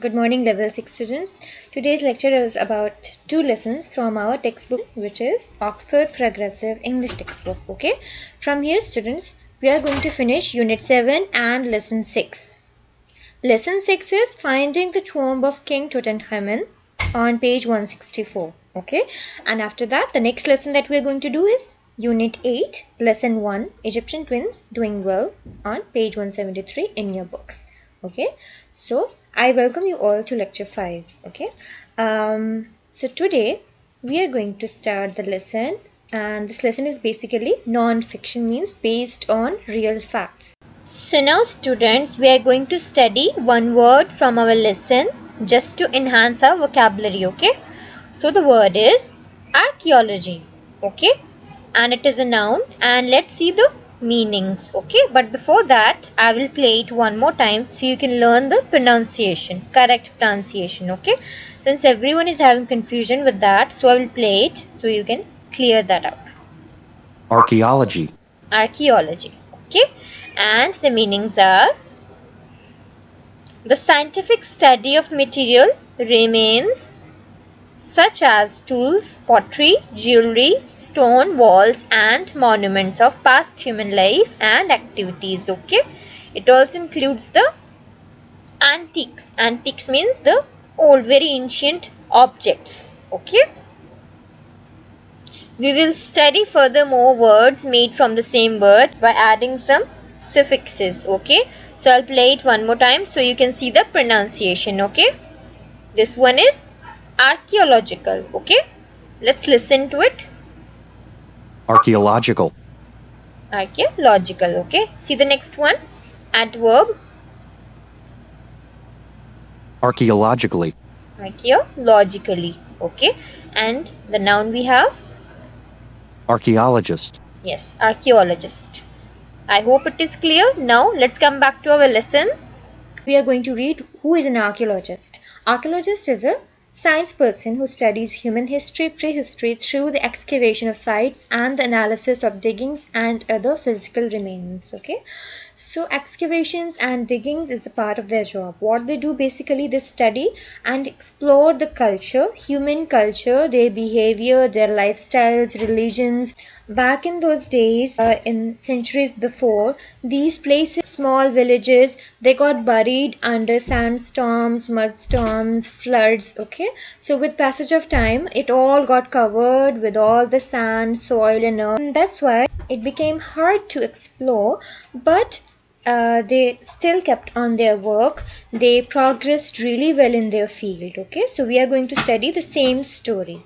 Good morning, Level 6 students. Today's lecture is about two lessons from our textbook, which is Oxford Progressive English textbook. Okay, from here, students, we are going to finish Unit 7 and Lesson 6. Lesson 6 is Finding the Tomb of King Tutankhamun on page 164. Okay, and after that, the next lesson that we are going to do is Unit 8, Lesson 1, Egyptian Twins Doing Well on page 173 in your books. Okay, so I welcome you all to lecture 5. Okay, so today we are going to start the lesson, and this lesson is basically non-fiction, means based on real facts. So now students, we are going to study one word from our lesson just to enhance our vocabulary. Okay, so the word is archaeology. Okay, and it is a noun, and let's see the meanings. Okay, but before that I will play it one more time so you can learn the pronunciation, correct pronunciation. Okay, since everyone is having confusion with that, so I will play it so you can clear that out. Archaeology. Archaeology. Okay, and the meanings are: the scientific study of material remains such as tools, pottery, jewelry, stone walls, and monuments of past human life and activities. Okay, it also includes the antiques. Antiques means the old, very ancient objects. Okay, we will study furthermore words made from the same word by adding some suffixes. Okay, so I'll play it one more time so you can see the pronunciation. Okay, this one is archaeological. Okay, let's listen to it. Archaeological. Archaeological. Okay, see the next one. Adverb. Archaeologically. Archaeologically. Okay, and the noun we have. Archaeologist. Yes, archaeologist. I hope it is clear. Now let's come back to our lesson. We are going to read who is an archaeologist. Archaeologist is a science person who studies human history, prehistory through the excavation of sites and the analysis of diggings and other physical remains. Okay, so excavations and diggings is a part of their job. What they do basically, they study and explore the culture, human culture, their behavior, their lifestyles, religions. Back in those days, in centuries before, these places, small villages, they got buried under sandstorms, mudstorms, floods. Okay, so with passage of time, it all got covered with all the sand, soil, and earth. And that's why it became hard to explore, but they still kept on their work. They progressed really well in their field. Okay, so we are going to study the same story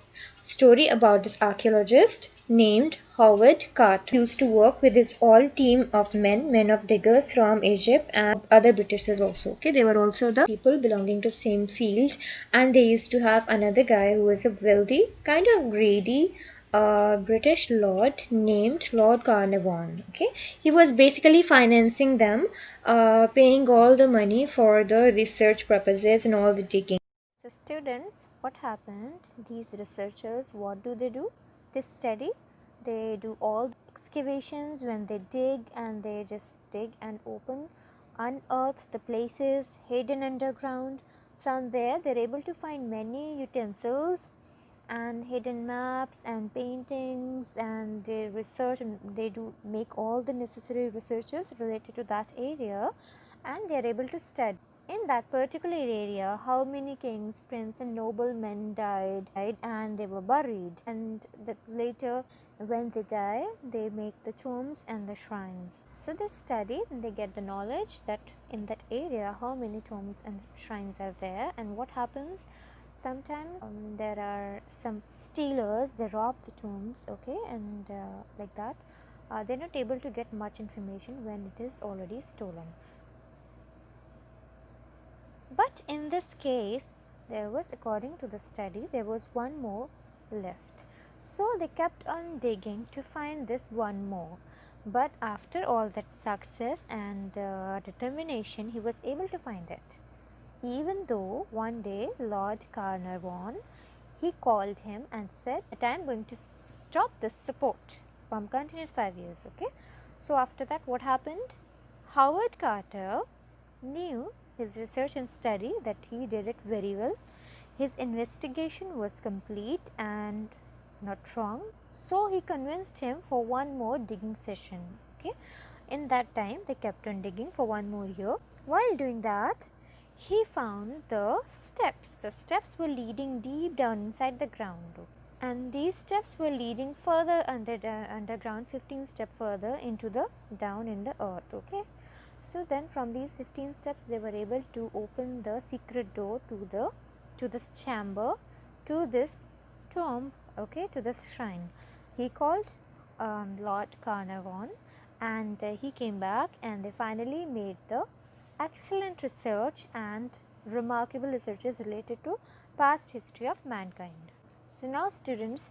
about this archaeologist named Howard Carter. He used to work with his all team of men of diggers from Egypt and other Britishers also. Okay, they were also the people belonging to same field, and they used to have another guy who was a wealthy, kind of greedy British lord named Lord Carnarvon. Okay, he was basically financing them, paying all the money for the research purposes and all the digging. So students, what happened? These researchers, what do? They study, they do all excavations when they dig, and they just dig and unearth the places hidden underground. From there, they're able to find many utensils and hidden maps and paintings, and they research and they do make all the necessary researches related to that area, and they are able to study in that particular area how many kings, princes, and noblemen died and they were buried, and that later when they die they make the tombs and the shrines. So they study and they get the knowledge that in that area how many tombs and shrines are there, and what happens sometimes there are some stealers, they rob the tombs. Okay, and like that they're not able to get much information when it is already stolen. But in this case, there was, according to the study, there was one more left. So they kept on digging to find this one more. But after all that success and determination, he was able to find it. Even though one day Lord Carnarvon, he called him and said that I am going to stop this support from continuous 5 years. Okay. So after that, what happened? Howard Carter knew his research and study, that he did it very well. His investigation was complete and not wrong. So he convinced him for one more digging session. Okay, in that time they kept on digging for one more year. While doing that, he found the steps. The steps were leading deep down inside the ground, and these steps were leading further underground, 15 steps further into the down in the earth. Okay, so then from these 15 steps they were able to open the secret door to this chamber, to this tomb, okay, to this shrine. He called Lord Carnarvon, and he came back, and they finally made the excellent research and remarkable researches related to past history of mankind. So now students,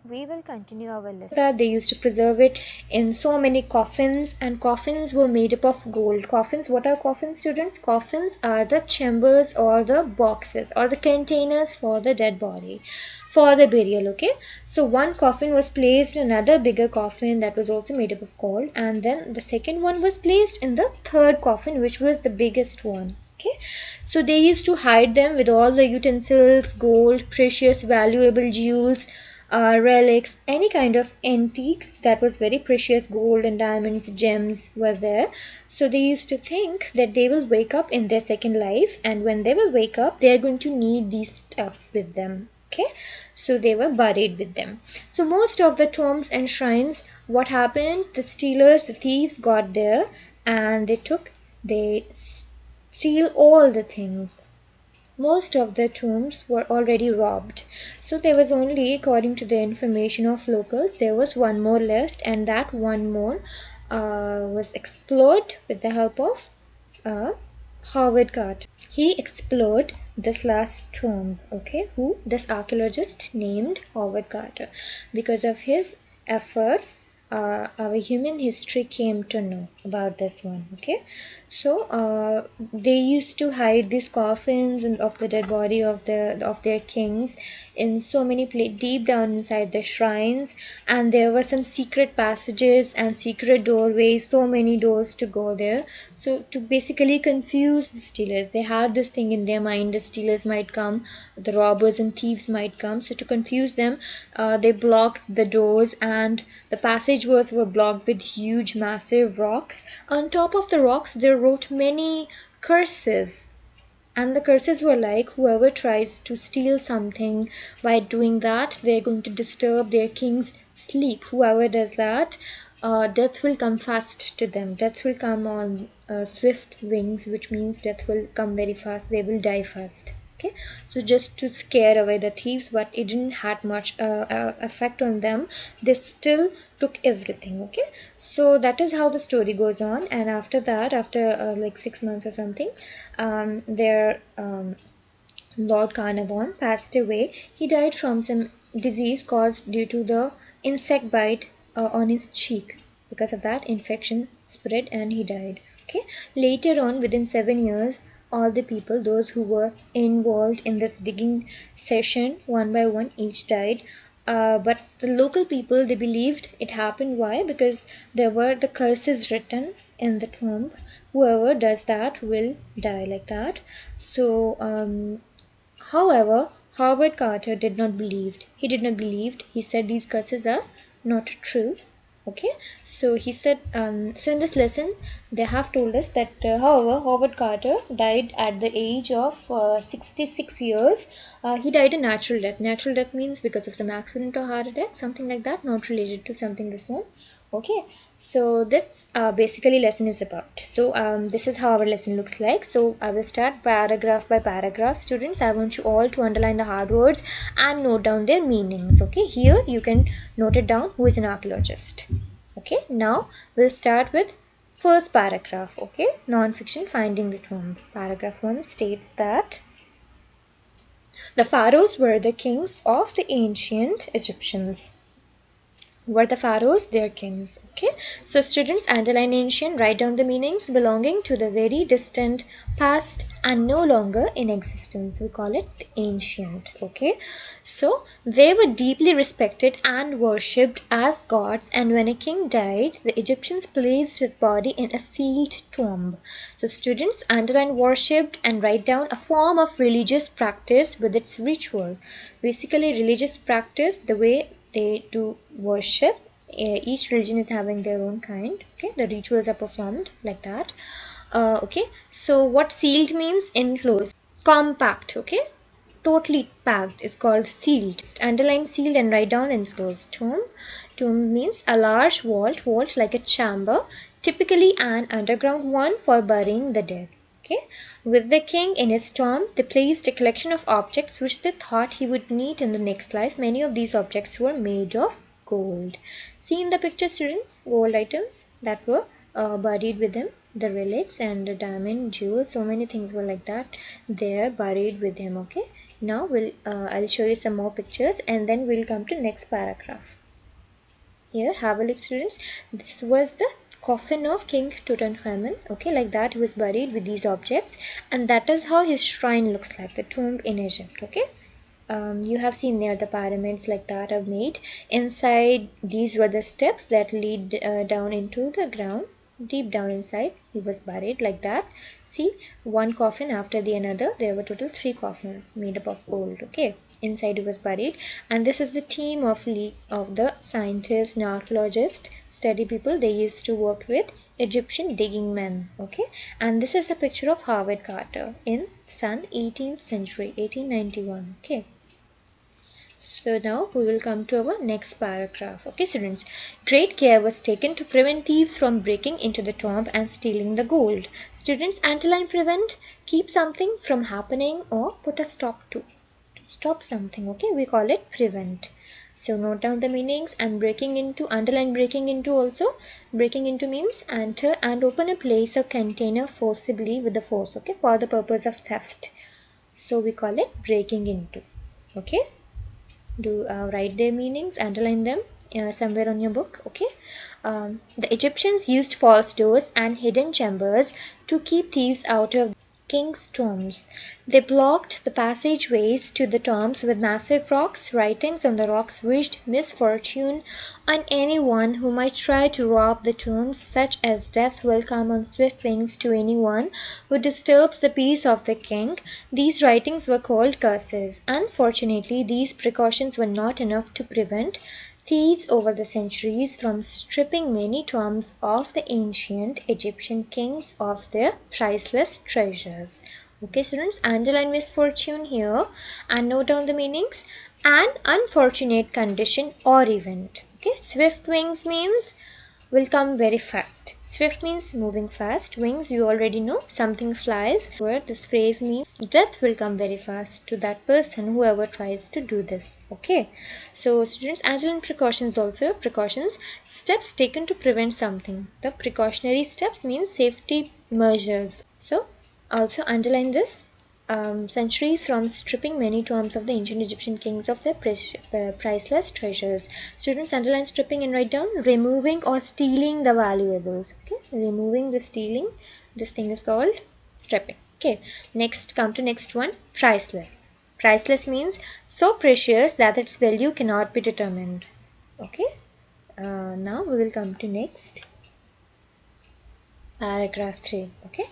we will continue our lesson. That they used to preserve it in so many coffins, and coffins were made up of gold. Coffins, what are coffins, students? Coffins are the chambers or the boxes or the containers for the dead body, for the burial. Okay, so one coffin was placed in another bigger coffin that was also made up of gold, and then the second one was placed in the third coffin, which was the biggest one. Okay, so they used to hide them with all the utensils, gold, precious, valuable jewels, relics, any kind of antiques that was very precious, gold and diamonds, gems were there. So they used to think that they will wake up in their second life, and when they will wake up, they are going to need these stuff with them. Okay, so they were buried with them. So most of the tombs and shrines, what happened? The stealers, the thieves got there, and they steal all the things. Most of the tombs were already robbed, so there was only, according to the information of locals, there was one more left, and that one more was explored with the help of Howard Carter. He explored this last tomb, okay, who this archaeologist named Howard Carter. Because of his efforts, our human history came to know about this one. Okay, so they used to hide these coffins and of the dead body of their kings in so many deep down inside the shrines, and there were some secret passages and secret doorways, so many doors to go there. So to basically confuse the stealers, they had this thing in their mind: the stealers might come, the robbers and thieves might come. So to confuse them, they blocked the doors, and the passageways were blocked with huge massive rocks. On top of the rocks they wrote many curses, and the curses were like, whoever tries to steal something, by doing that they're going to disturb their king's sleep. Whoever does that, death will come fast to them. Death will come on swift wings, which means death will come very fast. They will die fast. Okay, so just to scare away the thieves, but it didn't had much effect on them. They still took everything. Okay, so that is how the story goes on. And after that, after like 6 months or something, their Lord Carnarvon passed away. He died from some disease caused due to the insect bite on his cheek. Because of that, infection spread and he died. Okay. Later on, within 7 years, all the people, those who were involved in this digging session, one by one, each died. But the local people, they believed it happened. Why? Because there were the curses written in the tomb. Whoever does that will die like that. So however, Howard Carter did not believe. He did not believe. He said these curses are not true. Okay, so he said, so in this lesson, they have told us that, however, Howard Carter died at the age of 66 years. He died a natural death. Natural death means because of some accident or heart attack, something like that, not related to something this one. Okay, so that's basically lesson is about. So this is how our lesson looks like. So I will start paragraph by paragraph. Students, I want you all to underline the hard words and note down their meanings. Okay, here you can note it down, who is an archaeologist. Okay, now we'll start with first paragraph. Okay, non-fiction, finding the tomb. Paragraph 1 states that the pharaohs were the kings of the ancient Egyptians. Were the pharaohs their kings? Okay, so students, underline ancient, write down the meanings: belonging to the very distant past and no longer in existence. We call it ancient. Okay, so they were deeply respected and worshipped as gods, and when a king died, the Egyptians placed his body in a sealed tomb. So students, underline worshipped and write down a form of religious practice with its ritual. Basically, religious practice, the way they do worship. Each religion is having their own kind. Okay, the rituals are performed like that. Okay, so what sealed means? Enclosed, compact. Okay, totally packed is called sealed. Just underline sealed and write down enclosed. Tomb means a large vault like a chamber, typically an underground one for burying the dead. Okay, with the king in his tomb, they placed a collection of objects which they thought he would need in the next life. Many of these objects were made of gold. See in the picture, students, gold items that were buried with him, the relics and the diamond, jewels, so many things were like that. They're buried with him. Okay, now I'll show you some more pictures and then we'll come to next paragraph. Here, have a look, students. This was the coffin of King Tutankhamun. Okay, like that he was buried with these objects, and that is how his shrine looks like, the tomb in Egypt. Okay, you have seen there the pyramids like that are made. Inside, these were the steps that lead down into the ground. Deep down inside, he was buried like that. See, one coffin after the another. There were total 3 coffins made up of gold. Okay, inside he was buried, and this is the team of the scientists and archaeologists, study people. They used to work with Egyptian digging men. Okay, and this is a picture of Howard Carter in Sun, 18th century, 1891. Okay. So now we will come to our next paragraph. Okay, students. Great care was taken to prevent thieves from breaking into the tomb and stealing the gold. Students, underline prevent, keep something from happening or put a stop to. Stop something. Okay, we call it prevent. So note down the meanings. And breaking into, underline breaking into also. Breaking into means enter and open a place or container forcibly with the force. Okay, for the purpose of theft. So we call it breaking into. Okay. Do write their meanings, underline them somewhere on your book. Okay, the Egyptians used false doors and hidden chambers to keep thieves out of king's tombs. They blocked the passageways to the tombs with massive rocks. Writings on the rocks wished misfortune on anyone who might try to rob the tombs, such as death will come on swift wings to anyone who disturbs the peace of the king. These writings were called curses. Unfortunately, these precautions were not enough to prevent thieves over the centuries from stripping many tombs of the ancient Egyptian kings of their priceless treasures. Okay, students, underline misfortune here and note down the meanings. An unfortunate condition or event. Okay, swift wings means will come very fast. Swift means moving fast. Wings, you already know, something flies. Where this phrase means death will come very fast to that person, whoever tries to do this. Okay, so students, underline precautions also. Precautions, steps taken to prevent something. The precautionary steps means safety measures. So also underline this. Centuries from stripping many tombs of the ancient Egyptian kings of their priceless treasures. Students, underline stripping and write down removing or stealing the valuables. Okay, removing the stealing. This thing is called stripping. Okay, next, come to next one. Priceless. Priceless means so precious that its value cannot be determined. Okay, now we will come to next. Paragraph 3. Okay.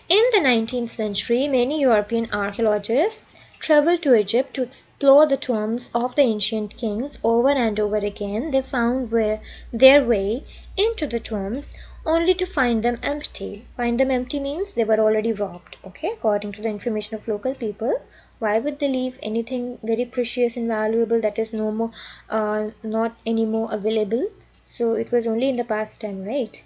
In the 19th century, many European archaeologists traveled to Egypt to explore the tombs of the ancient kings. Over and over again, they found their way into the tombs only to find them empty. Find them empty means they were already robbed. Okay, according to the information of local people. Why would they leave anything very precious and valuable that is no more, not anymore available? So it was only in the past time, right?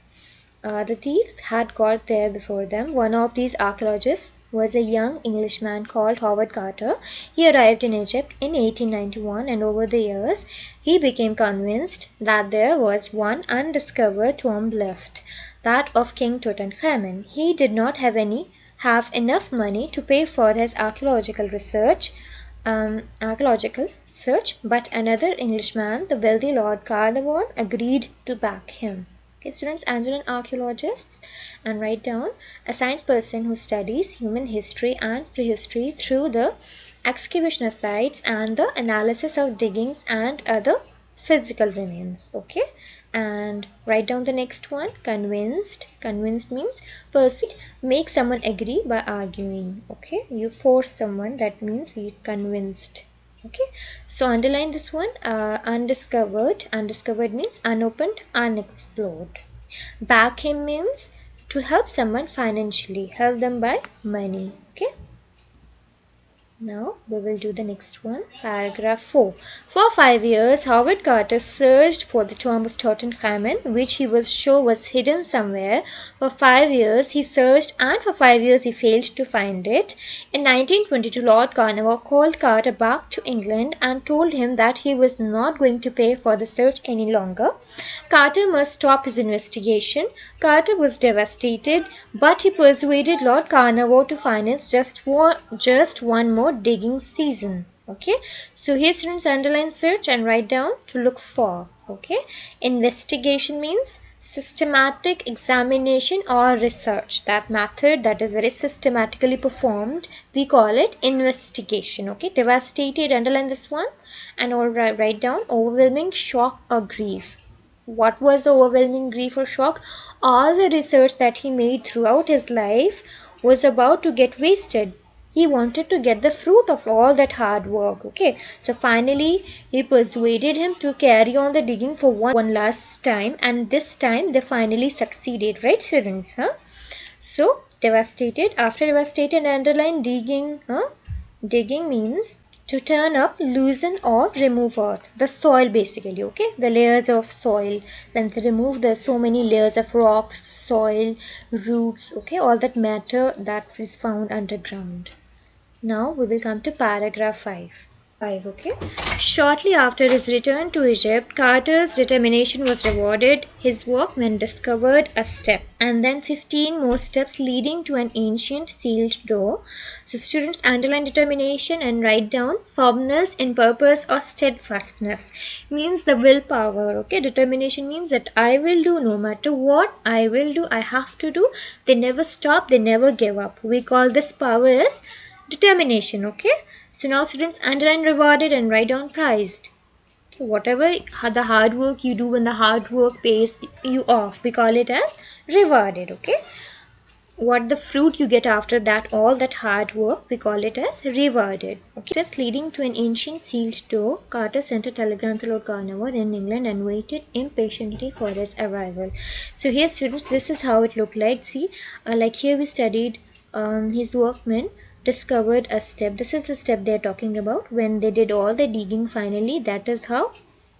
The thieves had got there before them. One of these archaeologists was a young Englishman called Howard Carter. He arrived in Egypt in 1891, and over the years he became convinced that there was one undiscovered tomb left, that of King Tutankhamun. He did not have enough money to pay for his archaeological research, archaeological search, but another Englishman, the wealthy Lord Carnarvon, agreed to back him. Okay, students, Angela archaeologists, and write down a science person who studies human history and prehistory through the excavation of sites and the analysis of diggings and other physical remains. Okay, and write down the next one. Convinced means persuade, make someone agree by arguing. Okay, you force someone, that means you convinced. Okay, so underline this one. Undiscovered means unopened, unexplored. Back him means to help someone financially, help them by money. Okay, now we will do the next one, paragraph 4. For 5 years, Howard Carter searched for the tomb of Tutankhamun, which he was sure was hidden somewhere. For 5 years he searched, and for 5 years he failed to find it. In 1922, Lord Carnarvon called Carter back to England and told him that he was not going to pay for the search any longer. Carter must stop his investigation. Carter was devastated, but he persuaded Lord Carnarvon to finance just one more digging season. Okay, so here students underline search and write down to look for. Okay, investigation means systematic examination or research. That method that is very systematically performed, we call it investigation. Okay, devastated, underline this one, and all write down overwhelming shock or grief. What was the overwhelming grief or shock? All the research that he made throughout his life was about to get wasted. He wanted to get the fruit of all that hard work. Okay, so finally he persuaded him to carry on the digging for one last time, and this time they finally succeeded, right students? So devastated, after devastated, underline digging. Digging means to turn up, loosen or remove earth, the soil basically. Okay, the layers of soil, when they remove, there's so many layers of rocks, soil, roots, okay, all that matter that is found underground. Now we will come to paragraph 5. Okay. Shortly after his return to Egypt, Carter's determination was rewarded. His workmen discovered a step and then 15 more steps leading to an ancient sealed door. So students underline determination and write down firmness in purpose or steadfastness. Means the willpower. Okay, determination means that I will do no matter what, I will do, I have to do. They never stop, they never give up. We call this power as determination. Okay, so now students underline rewarded and write down prized. Okay, whatever the hard work you do, when the hard work pays you off, we call it as rewarded. Okay, what the fruit you get after that, all that hard work, we call it as rewarded. Okay, steps leading to an ancient sealed door. Carter sent a telegram to Lord Carnarvon in England and waited impatiently for his arrival. So here students, this is how it looked like. See, like here we studied his workmen discovered a step. This is the step they're talking about. When they did all the digging finally, that is how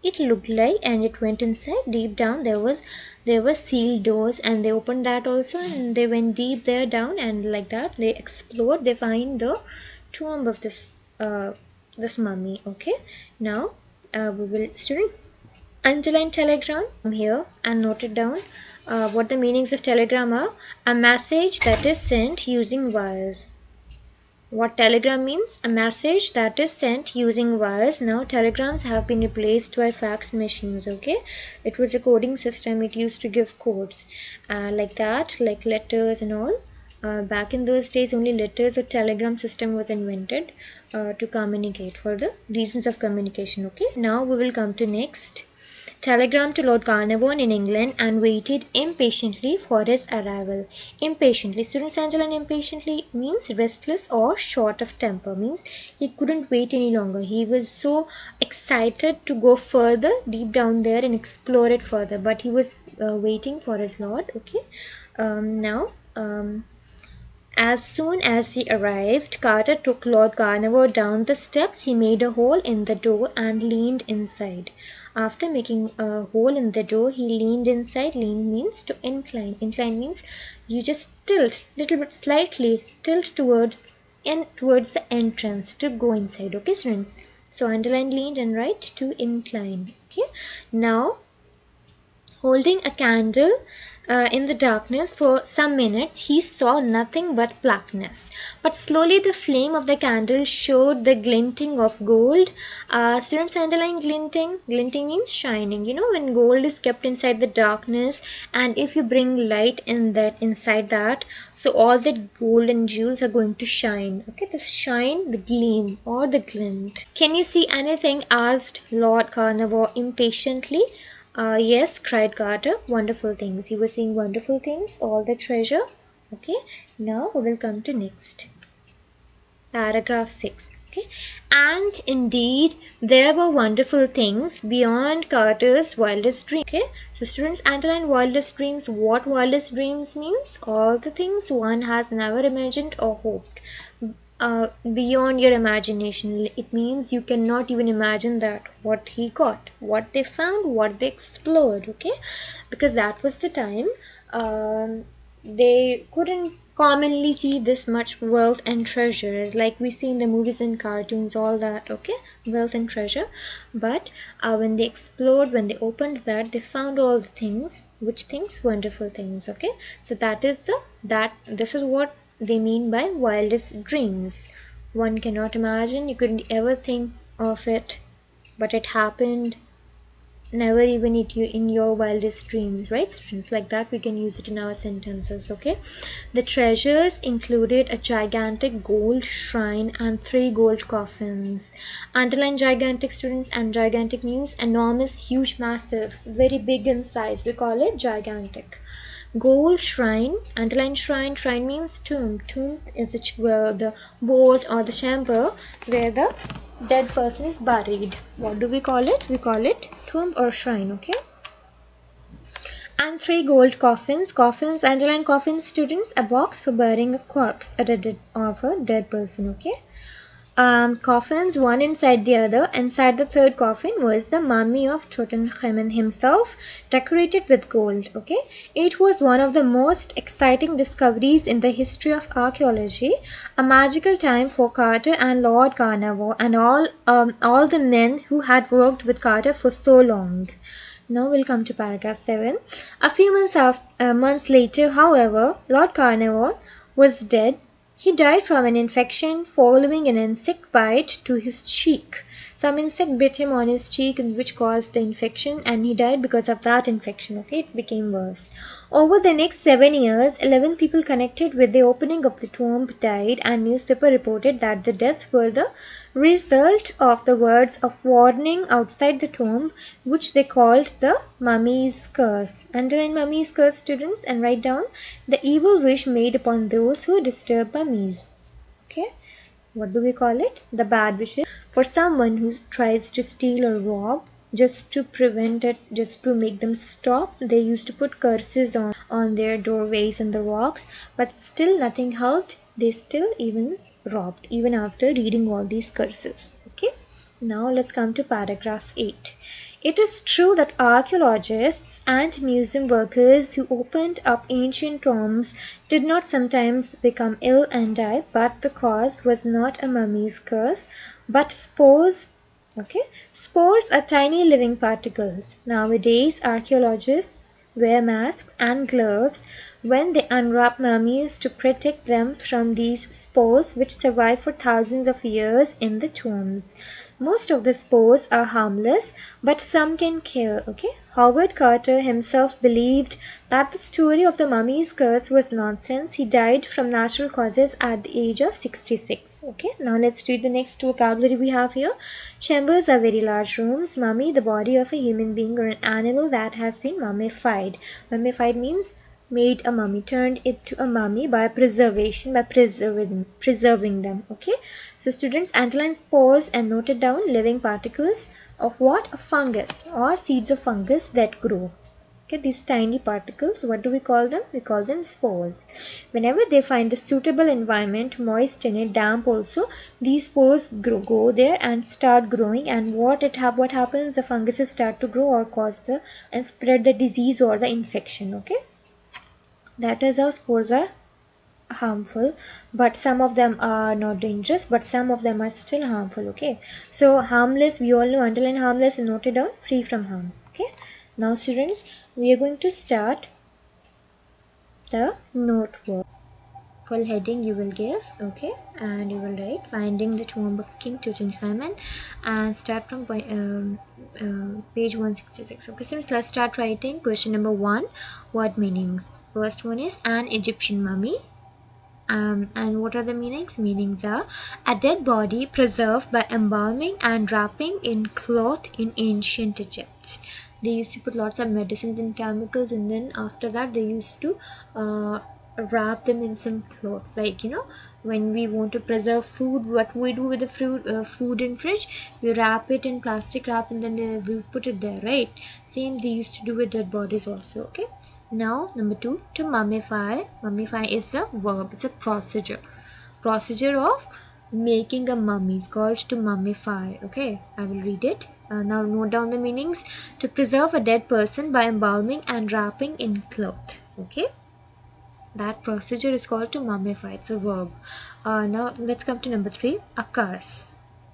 it looked like, and it went inside. Deep down there were sealed doors, and they opened that also, and they went deep there down, and like that they explored, they find the tomb of this mummy. Okay, now we will students underline telegram here and note it down. What the meanings of telegram are: a message that is sent using wires. What telegram means? A message that is sent using wires. Now telegrams have been replaced by fax machines. Okay, it was a coding system. It used to give codes like that, like letters and all. Back in those days, only letters or telegram system was invented to communicate, for the reasons of communication. Okay, now we will come to next. Telegram to Lord Carnarvon in England and waited impatiently for his arrival. Impatiently, students, underline impatiently means restless or short of temper, means he couldn't wait any longer. He was so excited to go further deep down there and explore it further, but he was waiting for his lord. Okay, now as soon as he arrived, Carter took Lord Carnarvon down the steps. He made a hole in the door and leaned inside. After making a hole in the door, he leaned inside. Lean means to incline. Incline means you just tilt little bit, slightly tilt towards the entrance to go inside. Okay, students. So underline leaned and write to incline. Okay. Now, holding a candle In the darkness for some minutes he saw nothing but blackness. But slowly the flame of the candle showed the glinting of gold. Students underline glinting. Glinting means shining. You know when gold is kept inside the darkness, and if you bring light in that inside that, so all the gold and jewels are going to shine. Okay, the shine, the gleam or the glint. Can you see anything? Asked Lord Carnarvon impatiently. Yes, cried Carter. Wonderful things. You were seeing wonderful things, all the treasure. Okay, now we will come to next. Paragraph 6. Okay, and indeed there were wonderful things beyond Carter's wildest dreams. Okay, so students underline wildest dreams. What wildest dreams means? All the things one has never imagined or hoped. Beyond your imagination. It means you cannot even imagine that what he got, what they found, what they explored. Okay, because that was the time they couldn't commonly see this much wealth and treasure like we see in the movies and cartoons, all that. Okay, wealth and treasure. But when they explored, when they opened that, they found all the things. Which things? Wonderful things. Okay, so that is this is what they mean by wildest dreams. One cannot imagine, you couldn't ever think of it, but it happened. Never even in your wildest dreams, right students? Like that we can use it in our sentences. Okay, the treasures included a gigantic gold shrine and 3 gold coffins. Underline gigantic, students, and gigantic means enormous, huge, massive, very big in size. We call it gigantic. Gold shrine, underline shrine. Shrine means tomb. Tomb is the vault or the chamber where the dead person is buried. What do we call it? We call it tomb or shrine. Okay. And 3 gold coffins. Coffins, underline coffins, students. A box for burying a corpse of a dead person. Okay. Coffins, one inside the other. Inside the third coffin was the mummy of Tutankhamun himself, decorated with gold. Okay, it was one of the most exciting discoveries in the history of archaeology. A magical time for Carter and Lord Carnarvon and all the men who had worked with Carter for so long. Now we'll come to paragraph 7. A few months later, however, Lord Carnarvon was dead. He died from an infection following an insect bite to his cheek. Some insect bit him on his cheek, which caused the infection, and he died because of that infection. Okay, it became worse. Over the next 7 years, 11 people connected with the opening of the tomb died, and newspaper reported that the deaths were the result of the words of warning outside the tomb, which they called the mummy's curse. Underline mummy's curse, students, and write down the evil wish made upon those who disturb mummies. Okay, what do we call it? The bad wishes for someone who tries to steal or rob. Just to prevent it, just to make them stop, they used to put curses on their doorways and the rocks, but still nothing helped. They still even robbed, even after reading all these curses. Okay, now let's come to paragraph 8. It is true that archaeologists and museum workers who opened up ancient tombs did not sometimes become ill and die, but the cause was not a mummy's curse, but spores. Okay, spores are tiny living particles. Nowadays, archaeologists wear masks and gloves when they unwrap mummies to protect them from these spores which survive for thousands of years in the tombs. Most of the spores are harmless, but some can kill. Okay, Howard Carter himself believed that the story of the mummy's curse was nonsense. He died from natural causes at the age of 66. Okay, now let's read the next vocabulary we have here. Chambers are very large rooms. Mummy, the body of a human being or an animal that has been mummified. Mummified means made a mummy, turned it to a mummy by preservation, by preserving them. Okay, so students underline spores and note it down. Living particles of what? A fungus or seeds of fungus that grow. Okay, these tiny particles, what do we call them? We call them spores. Whenever they find a suitable environment, moist in it, damp also, these spores go there and start growing, and what happens? The funguses start to grow or cause and spread the disease or the infection. Okay, that is how spores are harmful, but some of them are not dangerous, but some of them are still harmful. Okay, so harmless, we all know, underline harmless and note it down, free from harm. Okay, now students, we are going to start the notebook. Full heading you will give, okay, and you will write finding the tomb of King Tutankhamun, and start from page 166. Okay, so let's start writing. Question number 1, what meanings? First one is an Egyptian mummy. And what are the meanings? Meanings are a dead body preserved by embalming and wrapping in cloth in ancient Egypt. They used to put lots of medicines and chemicals, and then after that they used to wrap them in some cloth. Like, you know, when we want to preserve food, what we do with the food in fridge, we wrap it in plastic wrap and then we put it there, right? Same they used to do with dead bodies also. Okay. Now, number 2, to mummify. Mummify is a verb, it's a procedure. Procedure of making a mummy is called to mummify. Okay, I will read it. Now, note down the meanings. To preserve a dead person by embalming and wrapping in cloth. Okay, that procedure is called to mummify. It's a verb. Now, let's come to number 3, a curse.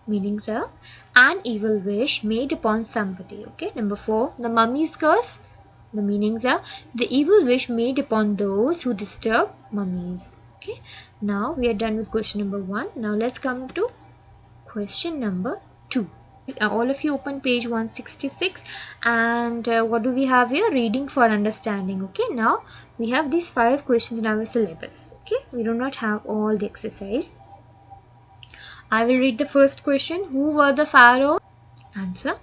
Meanings are an evil wish made upon somebody. Okay, number 4, the mummy's curse. The meanings are the evil wish made upon those who disturb mummies. Okay. Now we are done with question number 1. Now let's come to question number 2. All of you open page 166, and what do we have here? Reading for understanding. Okay. Now we have these 5 questions in our syllabus. Okay. We do not have all the exercise. I will read the first question. Who were the pharaohs? Answer.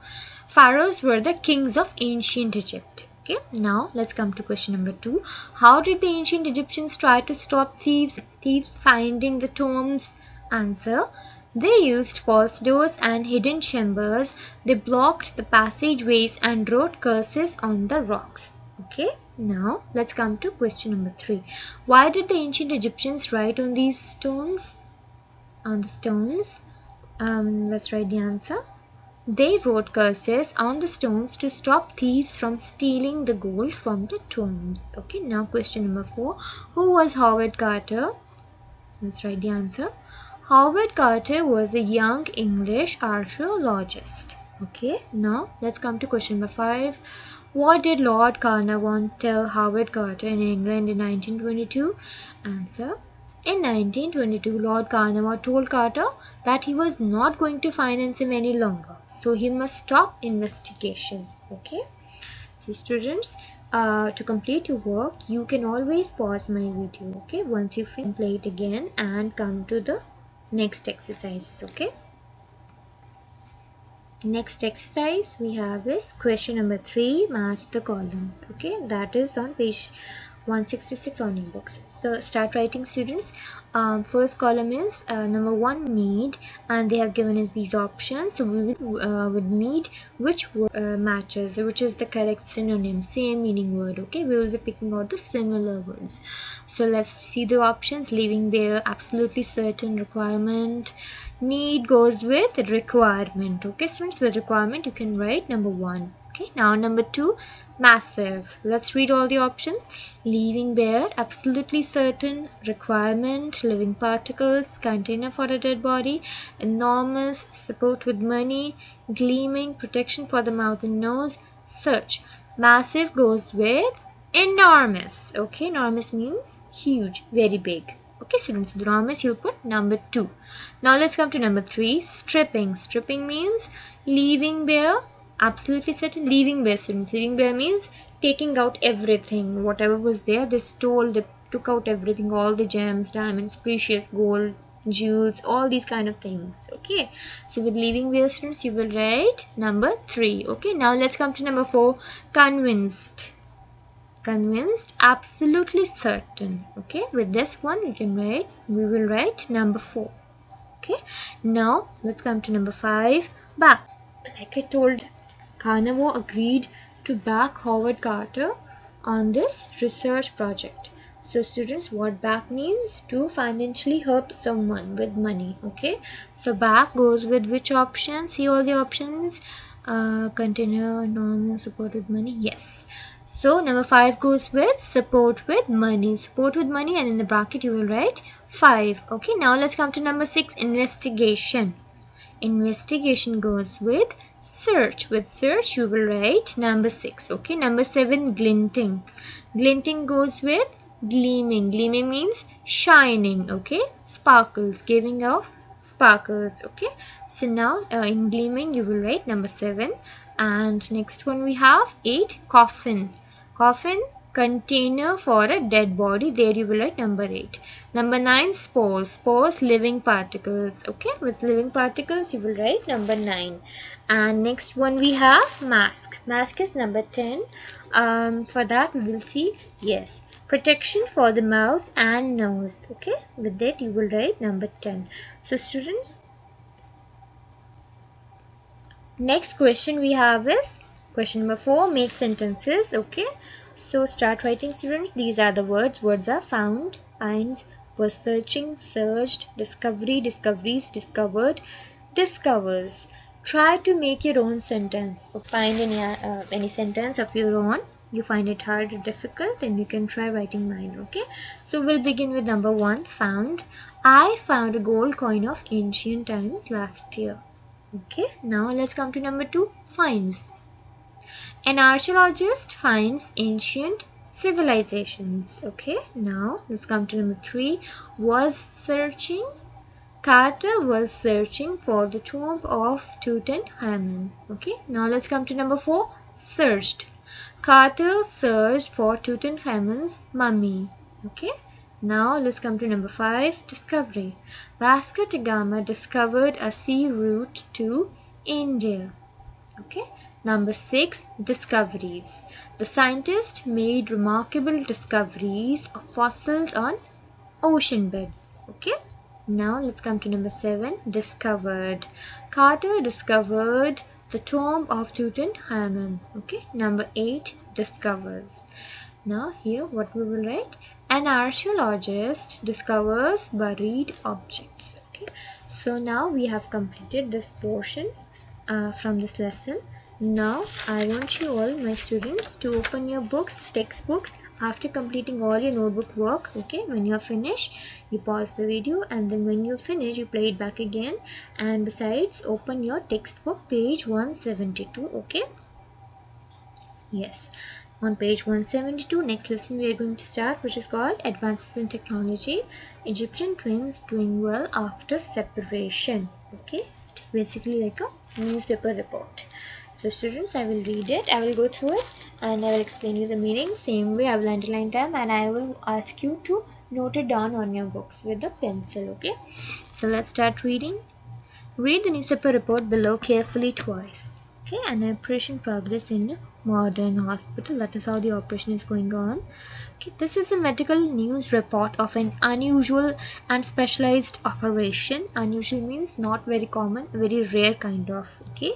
Pharaohs were the kings of ancient Egypt. Okay, now let's come to question number 2. How did the ancient Egyptians try to stop thieves finding the tombs? Answer. They used false doors and hidden chambers. They blocked the passageways and wrote curses on the rocks. Okay, now let's come to question number 3. Why did the ancient Egyptians write on these stones? On the stones, let's write the answer. They wrote curses on the stones to stop thieves from stealing the gold from the tombs. Okay, now question number 4. Who was Howard Carter? Let's write the answer. Howard Carter was a young English archaeologist. Okay, now let's come to question number 5. What did Lord Carnarvon tell Howard Carter in England in 1922? Answer. In 1922, Lord Carnarvon told Carter that he was not going to finance him any longer, so he must stop investigation. Okay, so students, to complete your work, you can always pause my video. Okay, once you finish, play it again and come to the next exercises. Okay, next exercise we have is question number 3, match the columns. Okay, that is on page 166 on your books. So start writing, students. First column is number 1, need, and they have given us these options. So we would need which word matches, which is the correct synonym, same meaning word. Okay, we will be picking out the similar words. So let's see the options. Leaving bare, absolutely certain, requirement. Need goes with requirement. Okay, students, with requirement you can write number 1. Okay, now number 2, massive. Let's read all the options. Leaving bare, absolutely certain, requirement, living particles, container for a dead body, enormous, support with money, gleaming, protection for the mouth and nose, search. Massive goes with enormous. Okay, enormous means huge, very big. Okay, students, with enormous you put number 2. Now let's come to number 3, stripping. Stripping means leaving bare, absolutely certain, leaving bare, students. Leaving bare means taking out everything, whatever was there, they stole, they took out everything, all the gems, diamonds, precious gold, jewels, all these kind of things. Okay, so with leaving bare, students, you will write number 3. Okay, now let's come to number 4, convinced. Convinced, absolutely certain. Okay, with this one we will write number 4. Okay, now let's come to number 5, back. Like I told, Carnarvon agreed to back Howard Carter on this research project. So students, what back means? To financially help someone with money. Okay, so back goes with which option? See all the options. Container, normal, support with money. Yes. So number 5 goes with support with money. Support with money, and in the bracket you will write 5. Okay, now let's come to number 6, investigation. Investigation goes with search. With search you will write number 6. Okay, number 7, glinting. Glinting goes with Gleaming. Gleaming means shining. Okay. Sparkles. Giving off sparkles. Okay. So now in gleaming you will write number 7. And next one we have 8. Coffin. Coffin, container for a dead body. There you will write number 8. Number 9. Spores. Spores, living particles. Okay. With living particles you will write number 9. And next one we have mask. Mask is number 10. For that we will see, yes, protection for the mouth and nose. Okay, with that you will write number 10. So students, next question we have is question number 4. Make sentences. Okay, so start writing students. These are the words. Words are found, finds, was searching, searched, discovery, discoveries, discovered, discovers. Try to make your own sentence. Find any sentence of your own. You find it hard or difficult, then you can try writing mine. Okay, so we'll begin with number 1. Found. I found a gold coin of ancient times last year. Okay, now let's come to number 2. Finds. An archaeologist finds ancient civilizations. Okay, now let's come to number 3. Was searching. Carter was searching for the tomb of Tutankhamun. Okay, now let's come to number 4. Searched. Carter searched for Tutankhamun's mummy. Okay, now let's come to number 5. Discovery. Vasco da Gama discovered a sea route to India. Okay, number 6. Discoveries. The scientist made remarkable discoveries of fossils on ocean beds. Okay, now let's come to number 7. Discovered. Carter discovered the tomb of Tutankhamun. Okay, number 8. Discovers. Now here what we will write? An archaeologist discovers buried objects. Okay, so now we have completed this portion from this lesson. Now I want you all, my students, to open your books, textbooks, after completing all your notebook work. Okay, when you're finished you pause the video, and then when you finish you play it back again, and besides open your textbook page 172. Okay, yes, on page 172 next lesson we are going to start, which is called Advances in Technology, Egyptian Twins Doing Well After Separation. Okay, it is basically like a newspaper report. So students, I will read it, I will go through it, and I will explain you the meaning. Same way I will underline them, and I will ask you to note it down on your books with a pencil. Okay, so let's start reading. Read the newspaper report below carefully twice. Okay, an operation progress in a modern hospital. That is how the operation is going on. Okay, this is a medical news report of an unusual and specialized operation. Unusual means not very common, very rare kind of. Okay,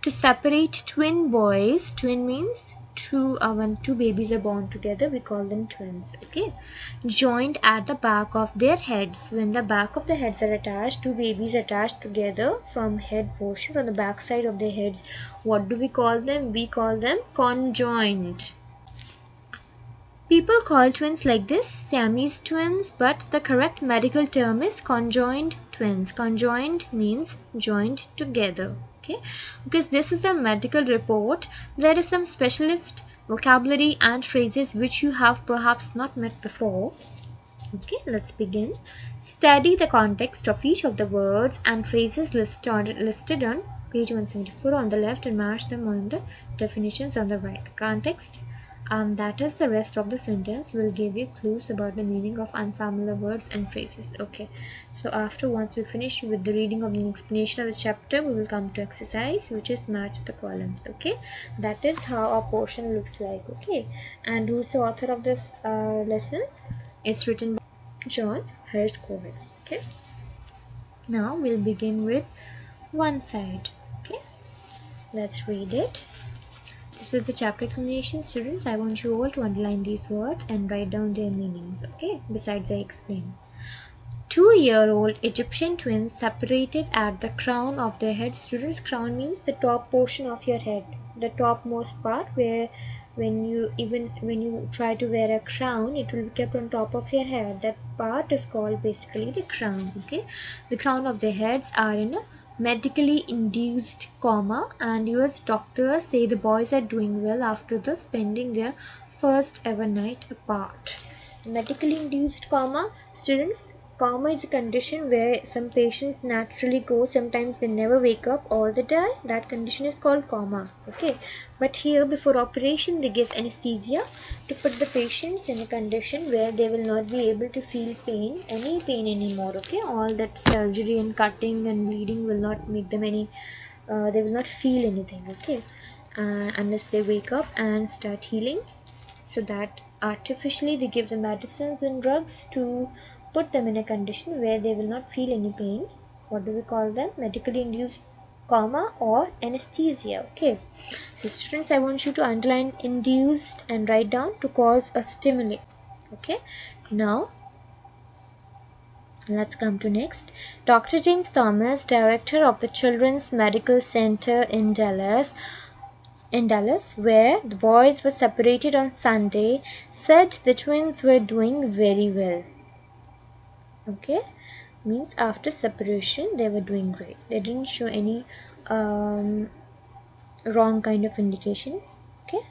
to separate twin boys. Twin means when two babies are born together we call them twins. Okay, joined at the back of their heads. When the back of the heads are attached, two babies attached together from head portion, from the back side of their heads, what do we call them? We call them conjoined. People call twins like this Siamese twins, but the correct medical term is conjoined twins. Conjoined means joined together. Okay, because this is a medical report, there is some specialist vocabulary and phrases which you have perhaps not met before. Okay, let's begin. Study the context of each of the words and phrases listed on page 174 on the left, and match them on the definitions on the right. The context, that is the rest of the sentence, will give you clues about the meaning of unfamiliar words and phrases. Okay, so once we finish with the reading of the explanation of the chapter, we will come to exercise, which is match the columns. Okay, that is how our portion looks like. Okay, and who's the author of this lesson? It's written by John Herskovitz. Okay, now we'll begin with one side. Okay, let's read it. This is the chapter explanation. Students, I want you all to underline these words and write down their meanings. Okay, besides I explain. 2-year-old Egyptian twins separated at the crown of their head. Students, crown means the top portion of your head, the topmost part, where when you try to wear a crown, it will be kept on top of your head. That part is called basically the crown. Okay, the crown of their heads are in a medically induced coma, and US doctors say the boys are doing well after the spending their first ever night apart. Medically induced coma, students, coma is a condition where some patients naturally go, sometimes they never wake up or they die. That condition is called coma. Okay, but here before operation they give anesthesia to put the patients in a condition where they will not be able to feel pain, any pain anymore. Okay, all that surgery and cutting and bleeding will not make them any, they will not feel anything. Okay, unless they wake up and start healing. So that artificially they give the medicines and drugs to put them in a condition where they will not feel any pain. What do we call them? Medically induced coma or anesthesia. Okay, so students, I want you to underline induced and write down to cause a stimuli. Okay, now let's come to next. Dr. James Thomas, director of the Children's Medical Center in Dallas, where the boys were separated on Sunday, said the twins were doing very well. Okay, means after separation they were doing great. They didn't show any wrong kind of indication. Okay,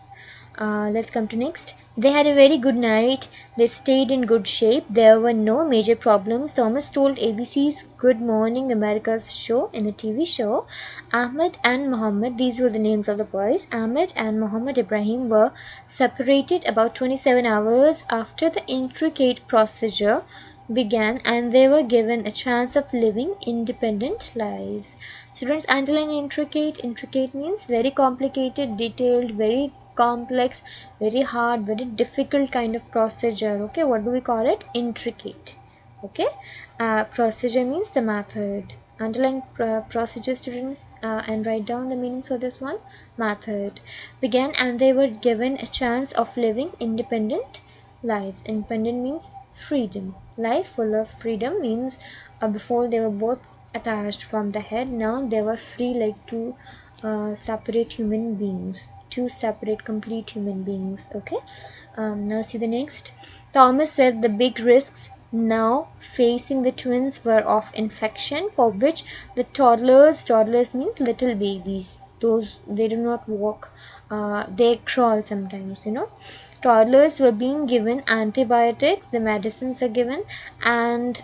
let's come to next. They had a very good night. They stayed in good shape. There were no major problems. Thomas told ABC's Good Morning America's show in a TV show. Ahmed and Mohammed, these were the names of the boys. Ahmed and Mohammed Ibrahim were separated about 27 hours after the intricate procedure began, and they were given a chance of living independent lives. Students, underline intricate. Intricate means very complicated, detailed, very complex, very hard, very difficult kind of procedure. Okay, what do we call it? Intricate. Okay, procedure means the method. Underline procedure, students, and write down the meanings for this one. Method began, and they were given a chance of living independent lives. Independent means freedom. Life full of freedom means before they were both attached from the head, now they were free like two separate human beings, two separate complete human beings. Okay, now see the next. Thomas said the big risks now facing the twins were of infection, for which the toddlers means little babies, those they do not walk, they crawl sometimes, toddlers were being given antibiotics, the medicines are given, and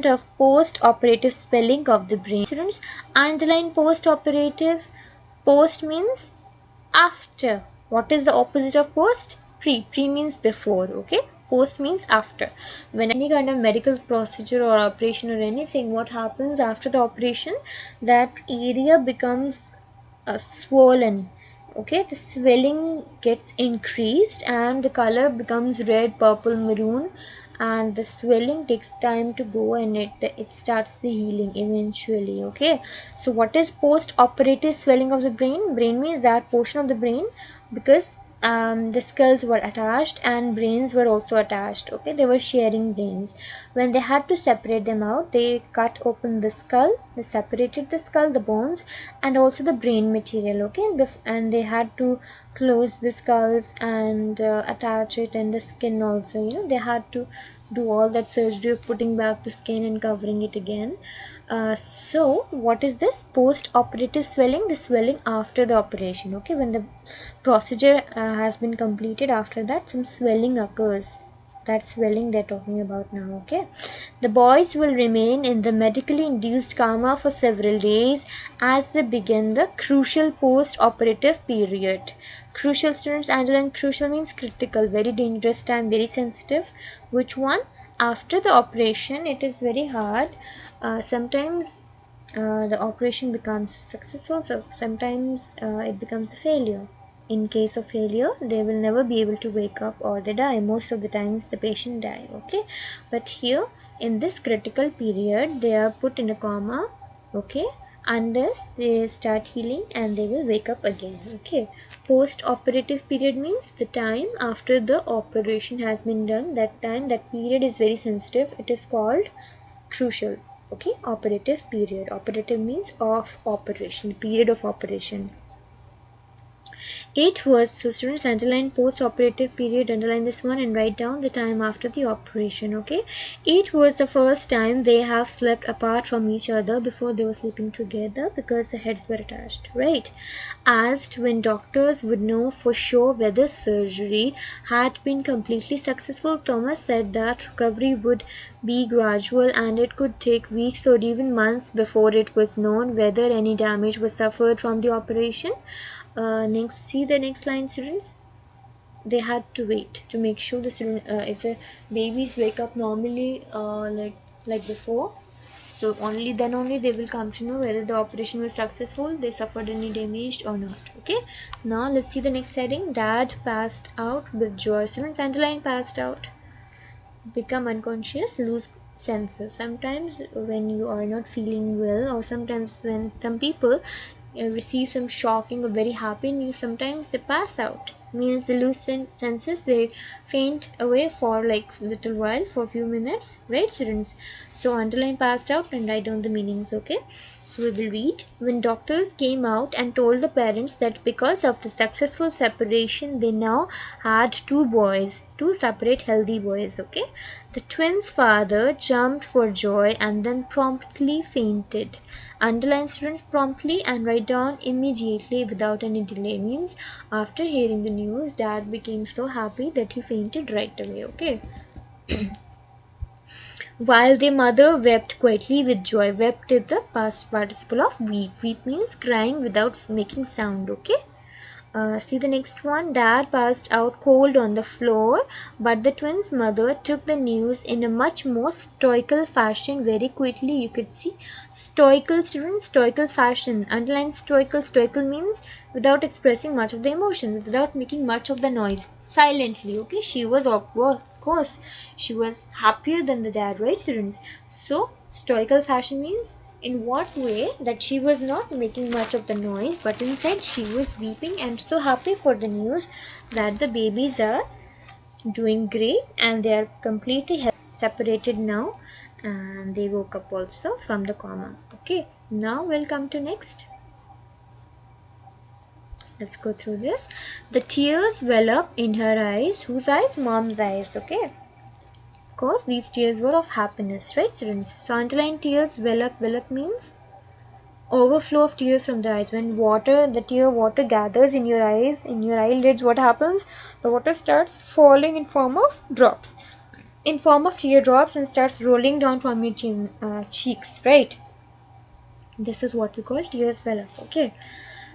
of post-operative swelling of the brain. Students, underline post-operative. Post means after. What is the opposite of post? Pre. Pre means before. Okay, post means after. When any kind of medical procedure or operation or anything, what happens after the operation, that area becomes swollen. Okay, the swelling gets increased and the color becomes red, purple, maroon, and the swelling takes time to go, and it starts the healing eventually. Okay, so what is post operative swelling of the brain? Brain means that portion of the brain, because the skulls were attached and brains were also attached. Okay, they were sharing brains. When they had to separate them out, they cut open the skull, they separated the skull, the bones, and also the brain material. Okay, and they had to close the skulls and attach it, and the skin also, they had to do all that surgery of putting back the skin and covering it again. So what is this post operative swelling? The swelling after the operation. Okay, when the procedure has been completed, after that some swelling occurs. That swelling they're talking about now. Okay, the boys will remain in the medically induced coma for several days as they begin the crucial post-operative period. Crucial, students, underline crucial means critical, very dangerous time, very sensitive. Which one? After the operation, it is very hard. Sometimes the operation becomes successful, so sometimes it becomes a failure. In case of failure, they will never be able to wake up or they die. Most of the times the patient die. Okay, but here in this critical period they are put in a coma. Okay, unless they start healing and they will wake up again. Okay, post operative period means the time after the operation has been done. That time, that period is very sensitive. It is called crucial. Okay, operative period. Operative means of operation, period of operation. It was, so students underline post-operative period, underline this one and write down the time after the operation, okay? It was the first time they have slept apart from each other. Before they were sleeping together because the heads were attached, right? Asked when doctors would know for sure whether surgery had been completely successful, Thomas said that recovery would be gradual and it could take weeks or even months before it was known whether any damage was suffered from the operation. Next, see the next line, students. They had to wait to make sure the student, if the babies wake up normally, like before, so only then only they will come to know whether the operation was successful, they suffered any damage or not. Okay, now let's see the next heading. Dad passed out with joy. Students underline passed out. Become unconscious, lose senses. Sometimes when you are not feeling well, or sometimes when some people receive some shocking or very happy news, sometimes they pass out, means they lose senses, they faint away for like little while, for a few minutes, right students? So underline passed out and write down the meanings. Okay, so we will read. When doctors came out and told the parents that because of the successful separation they now had two boys, two separate healthy boys, okay, the twins' father jumped for joy and then promptly fainted. Underline students promptly and write down immediately without any delay, means after hearing the news dad became so happy that he fainted right away. Okay. While the mother wept quietly with joy. Wept is the past participle of weep. Weep means crying without making sound. Okay. See the next one. Dad passed out cold on the floor, but the twins' mother took the news in a much more stoical fashion very quickly. You could see stoical, students, stoical fashion. Underline stoical. Stoical means without expressing much of the emotions, without making much of the noise, silently. Okay, she was of course she was happier than the dad, right students? So stoical fashion means in what way that she was not making much of the noise, but instead she was weeping and so happy for the news that the babies are doing great and they are completely separated now, and they woke up also from the coma. Okay, now we'll come to next. Let's go through this. The tears well up in her eyes. Whose eyes? Mom's eyes. Okay, of course these tears were of happiness, right students? So underline tears well up. Well up means overflow of tears from the eyes. When the tear water gathers in your eyes, in your eyelids, what happens? The water starts falling in form of drops, in form of teardrops, and starts rolling down from your cheeks, right? This is what we call tears well up. Okay,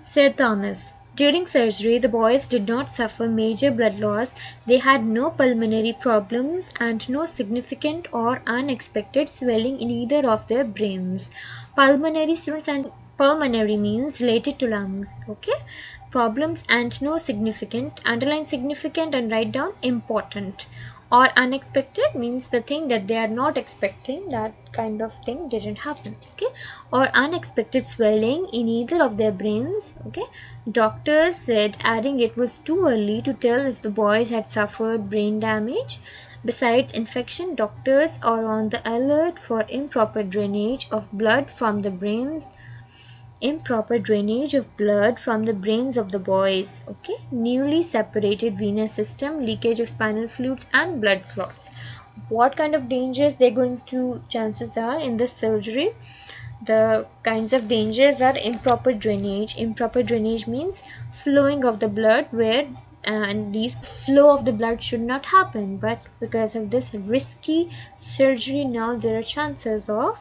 said Thomas. During surgery, the boys did not suffer major blood loss. They had no pulmonary problems and no significant or unexpected swelling in either of their brains. Pulmonary, students, and pulmonary means related to lungs. Okay, problems and no significant. Underline significant and write down important. Or unexpected means the thing that they are not expecting, that kind of thing didn't happen. Okay, or unexpected swelling in either of their brains. Okay, doctors said, adding it was too early to tell if the boys had suffered brain damage. Besides infection, doctors are on the alert for improper drainage of blood from the brains of the boys. Okay, newly separated venous system, leakage of spinal fluids and blood clots. What kind of dangers they're going to chances are in this surgery? The kinds of dangers are improper drainage. Improper drainage means flowing of the blood where and these flow of the blood should not happen, but because of this risky surgery now there are chances of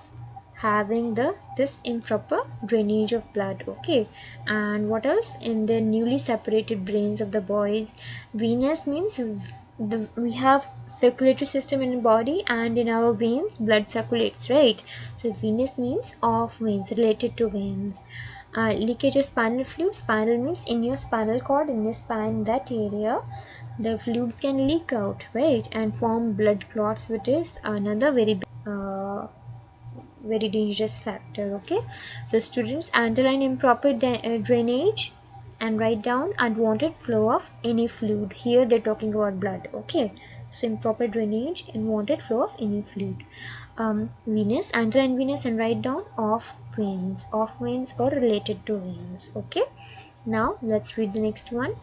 having this improper drainage of blood. Okay, and what else? In the newly separated brains of the boys, venous means we have circulatory system in the body, and in our veins blood circulates, right? So venous means of veins, related to veins. Leakage of spinal fluid. Spinal means in your spinal cord, in your spine, that area the fluids can leak out, right, and form blood clots, which is another very dangerous factor. Okay, so students underline improper drainage and write down unwanted flow of any fluid. Here they're talking about blood. Okay, so improper drainage, unwanted flow of any fluid. Venous, underline venous and write down of veins or related to veins. Okay, Now let's read the next one.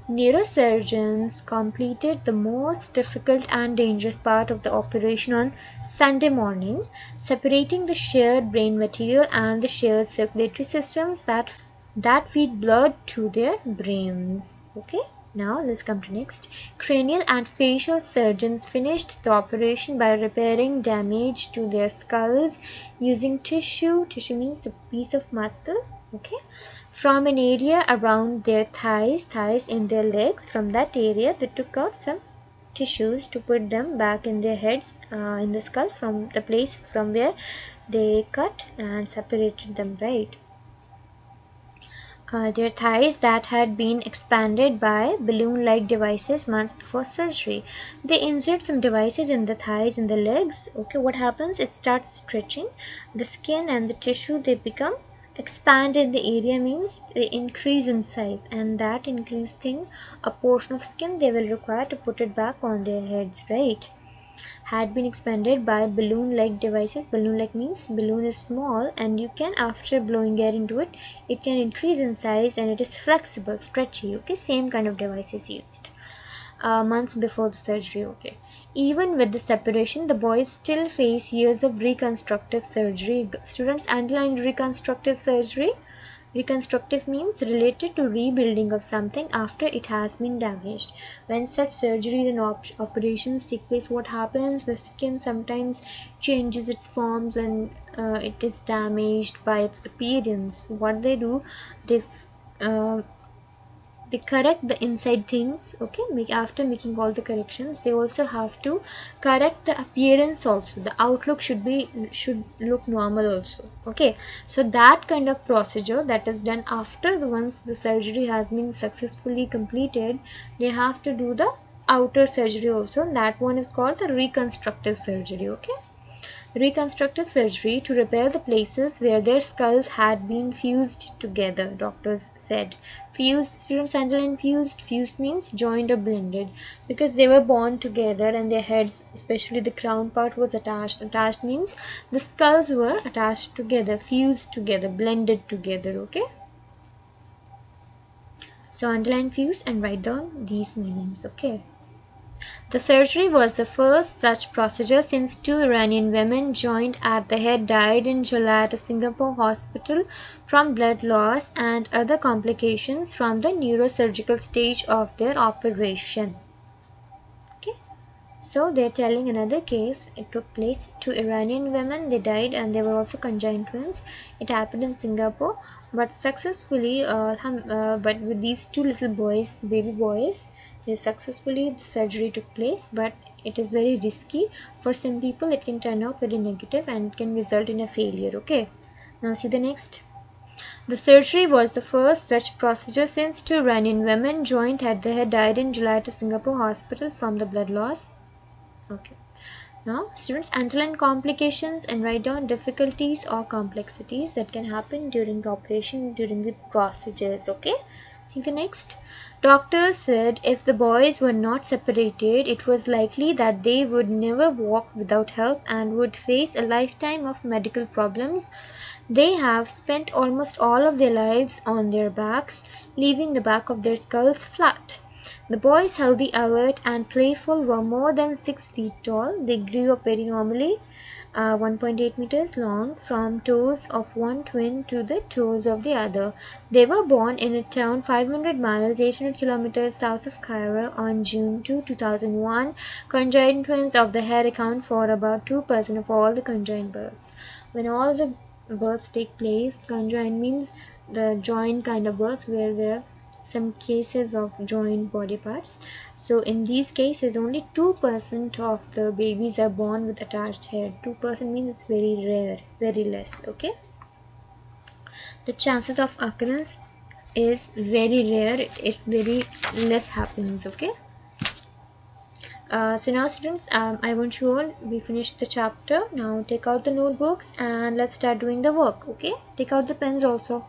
Neurosurgeons completed the most difficult and dangerous part of the operation on Sunday morning, separating the shared brain material and the shared circulatory systems that feed blood to their brains. Okay, now let's come to next. Cranial and facial surgeons finished the operation by repairing damage to their skulls using tissue. Tissue means a piece of muscle. Okay, from an area around their thighs in their legs. From that area they took out some tissues to put them back in their heads, in the skull, from the place from where they cut and separated them, right? Their thighs that had been expanded by balloon-like devices months before surgery. They insert some devices in the thighs and the legs. Okay, what happens? It starts stretching. The skin and the tissue, they become expand in the area, means they increase in size, and that increased thing, a portion of skin, they will require to put it back on their heads, right? Had been expanded by balloon-like devices. Balloon-like means balloon is small and you can, after blowing air into it, it can increase in size and it is flexible, stretchy. Okay, same kind of devices used months before the surgery. Okay, even with the separation, the boys still face years of reconstructive surgery. Students, underline reconstructive surgery. Reconstructive means related to rebuilding of something after it has been damaged. When such surgeries and operations take place, what happens? The skin sometimes changes its forms and it is damaged by its appearance. What they do, they uh, they correct the inside things. Okay, after making all the corrections, they also have to correct the appearance also. The outlook should look normal also. Okay, so that kind of procedure that is done after once the surgery has been successfully completed, they have to do the outer surgery also, and that one is called the reconstructive surgery. Okay, reconstructive surgery to repair the places where their skulls had been fused together, doctors said. Fused, students, underline fused. Fused means joined or blended, because they were born together and their heads, especially the crown part, was attached. Attached means the skulls were attached together, fused together, blended together. Okay, so underline fused and write down these meanings. Okay. The surgery was the first such procedure since two Iranian women joined at the head died in July at a Singapore hospital from blood loss and other complications from the neurosurgical stage of their operation. Okay. So they're telling another case. It took place. Two Iranian women, they died and they were also conjoined twins. It happened in Singapore, but successfully, but with these two little boys, baby boys, the surgery took place, but it is very risky. For some people it can turn out very negative and can result in a failure. Okay, now see the next. The surgery was the first such procedure since two Iranian women joined at the head died in July at a Singapore hospital from the blood loss. Okay, now students, underline complications and write down difficulties or complexities that can happen during the operation, during the procedures. Okay, see the next. Doctors said if the boys were not separated, it was likely that they would never walk without help and would face a lifetime of medical problems. They have spent almost all of their lives on their backs, leaving the back of their skulls flat. The boys, healthy, alert, and playful, were more than 6 feet tall. They grew up very normally, 1.8 meters long, from toes of one twin to the toes of the other. They were born in a town 500 miles, 800 kilometers south of Cairo on June 2, 2001. Conjoined twins of the head account for about 2% of all the conjoined births. When all the births take place, conjoined means the joint kind of births where there are some cases of joint body parts. So in these cases only 2% of the babies are born with attached head. 2% means it's very rare, very less. Okay, the chances of occurrence is very rare, it very less happens. Okay, so now students, I want you all, we finished the chapter. Now take out the notebooks and let's start doing the work. Okay, take out the pens also.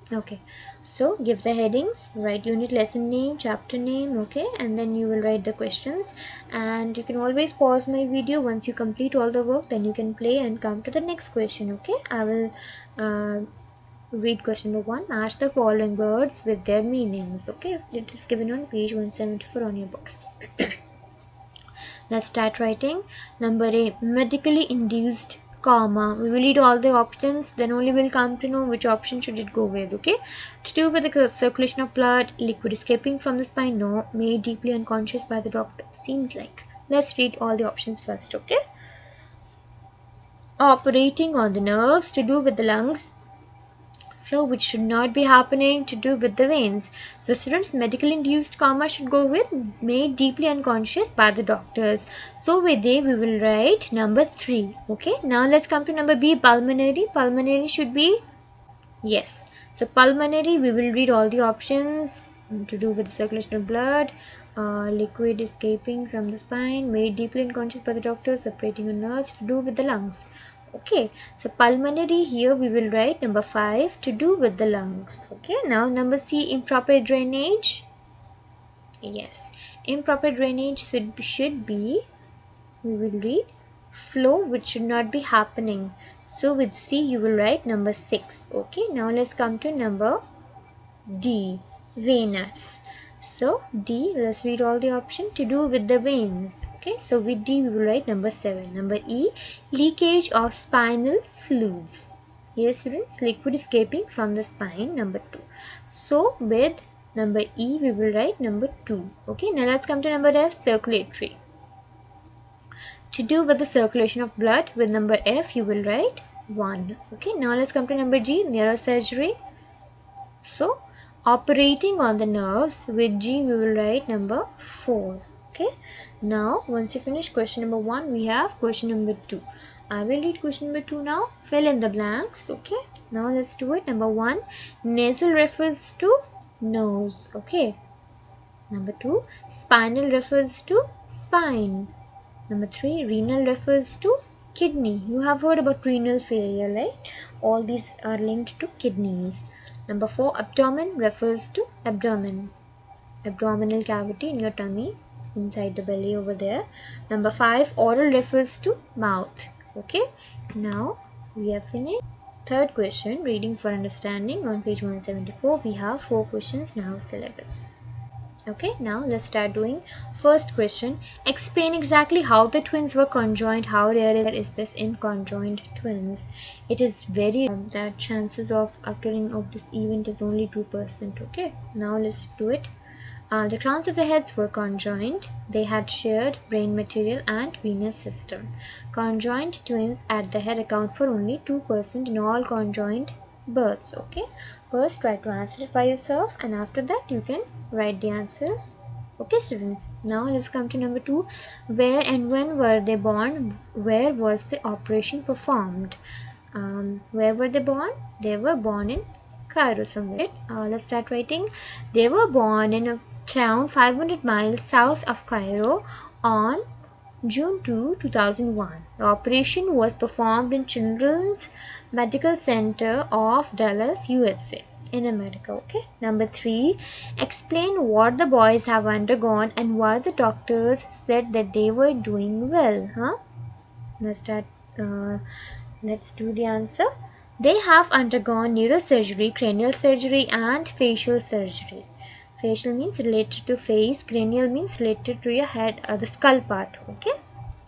Okay, so give the headings, write unit, lesson name, chapter name. Okay, and then you will write the questions, and you can always pause my video. Once you complete all the work, then you can play and come to the next question. Okay, I will Read question number 1. Match the following words with their meanings. Okay, it is given on page 174 on your books. Let's start writing. Number A, medically induced comma. We will read all the options, then only we'll come to know which option should it go with. Okay, to do with the circulation of blood, liquid escaping from the spine, no. Made deeply unconscious by the doctor, seems like. Let's read all the options first. Okay, operating on the nerves, to do with the lungs, flow which should not be happening, to do with the veins. So students, medical induced comma should go with made deeply unconscious by the doctors. So with A we will write number 3. Okay, now let's come to number B, pulmonary. Pulmonary should be yes. So pulmonary, we will read all the options to do with the circulation of blood, liquid escaping from the spine, made deeply unconscious by the doctors, operating on nerves, to do with the lungs. Okay, so pulmonary, here we will write number 5, to do with the lungs. Okay, now number C, improper drainage. Yes, improper drainage should be, we will read flow which should not be happening. So with C you will write number 6. Okay, now let's come to number D, venous. So D, let's read all the options to do with the veins. Okay, so with D we will write number 7. Number E, leakage of spinal fluids. Here students, liquid escaping from the spine, number 2. So with number E we will write number 2. Okay, now let's come to number F, circulatory. To do with the circulation of blood, with number F you will write 1. Okay, now let's come to number G, neurosurgery. So operating on the nerves, with G we will write number 4. Okay, now once you finish question number 1, we have question number 2. I will read question number 2 now. Fill in the blanks. Okay, now let's do it. Number 1, nasal refers to nose. Okay, number 2, spinal refers to spine. Number 3, renal refers to kidney. You have heard about renal failure, right? All these are linked to kidneys. Number 4, abdomen refers to abdomen. Abdominal cavity in your tummy, inside the belly over there. Number 5, oral refers to mouth. Okay, now we have finished. Third question, reading for understanding, on page 174. We have 4 questions now, syllabus. Okay, now let's start doing. First question, explain exactly how the twins were conjoined. How rare is this in conjoined twins? It is very rare that chances of occurring of this event is only 2%. Okay, now let's do it. The crowns of the heads were conjoined. They had shared brain material and venous system. Conjoined twins at the head account for only 2% in all conjoined births. Okay, first try to answer it by yourself, and after that you can write the answers. Okay students, now let's come to number 2. Where and when were they born? Where was the operation performed? Where were they born? They were born in Cairo somewhere. Let's start writing. They were born in a town 500 miles south of Cairo on June 2, 2001. The operation was performed in Children's Medical Center of Dallas, USA, in America. Okay. Number 3, explain what the boys have undergone and why the doctors said that they were doing well. Let's start. Let's do the answer. They have undergone neurosurgery, cranial surgery, and facial surgery. Facial means related to face, cranial means related to your head, the skull part. Okay.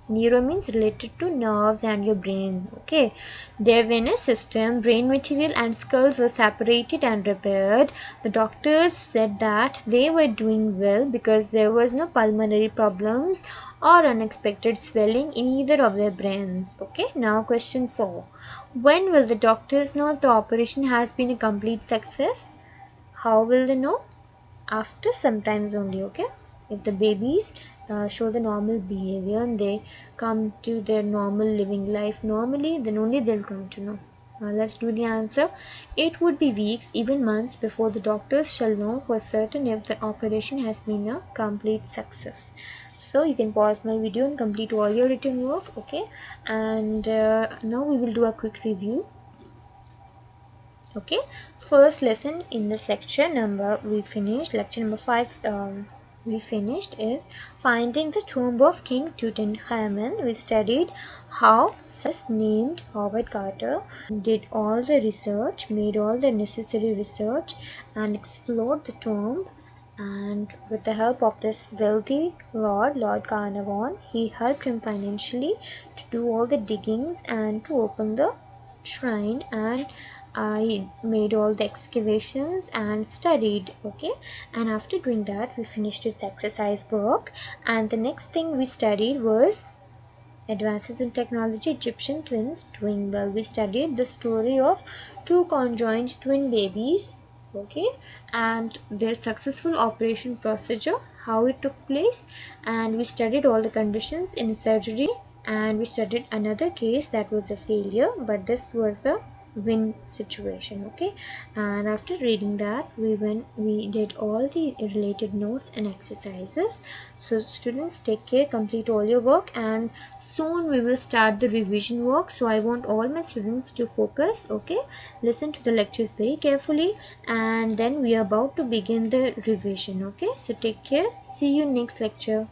Neuro means related to nerves and your brain. Okay, their venous system, brain material and skulls were separated and repaired. The doctors said that they were doing well because there was no pulmonary problems or unexpected swelling in either of their brains. Okay, now question 4. When will the doctors know if the operation has been a complete success? How will they know? After some times only. Okay, if the babies show the normal behavior and they come to their normal living life normally, then only they'll come to know. Let's do the answer. It would be weeks, even months, before the doctors shall know for certain if the operation has been a complete success. So you can pause my video and complete all your written work. Okay, and now we will do a quick review. Okay, first lesson in this lecture number, we finished lecture number 5. we finished is finding the tomb of King Tutankhamun. We studied how scientist named Howard Carter did all the research, made all the necessary research, and explored the tomb. And with the help of this wealthy Lord Carnarvon, he helped him financially to do all the diggings and to open the shrine. And I made all the excavations and studied. Okay, and after doing that we finished its exercise book, and the next thing we studied was advances in technology, Egyptian twins doing well. We studied the story of two conjoined twin babies, okay, and their successful operation procedure, how it took place, and we studied all the conditions in surgery, and we studied another case that was a failure, but this was a win situation. Okay, and after reading that we did all the related notes and exercises. So students, take care, complete all your work, and soon we will start the revision work. So I want all my students to focus. Okay, listen to the lectures very carefully, and then we are about to begin the revision. Okay, so take care, see you next lecture.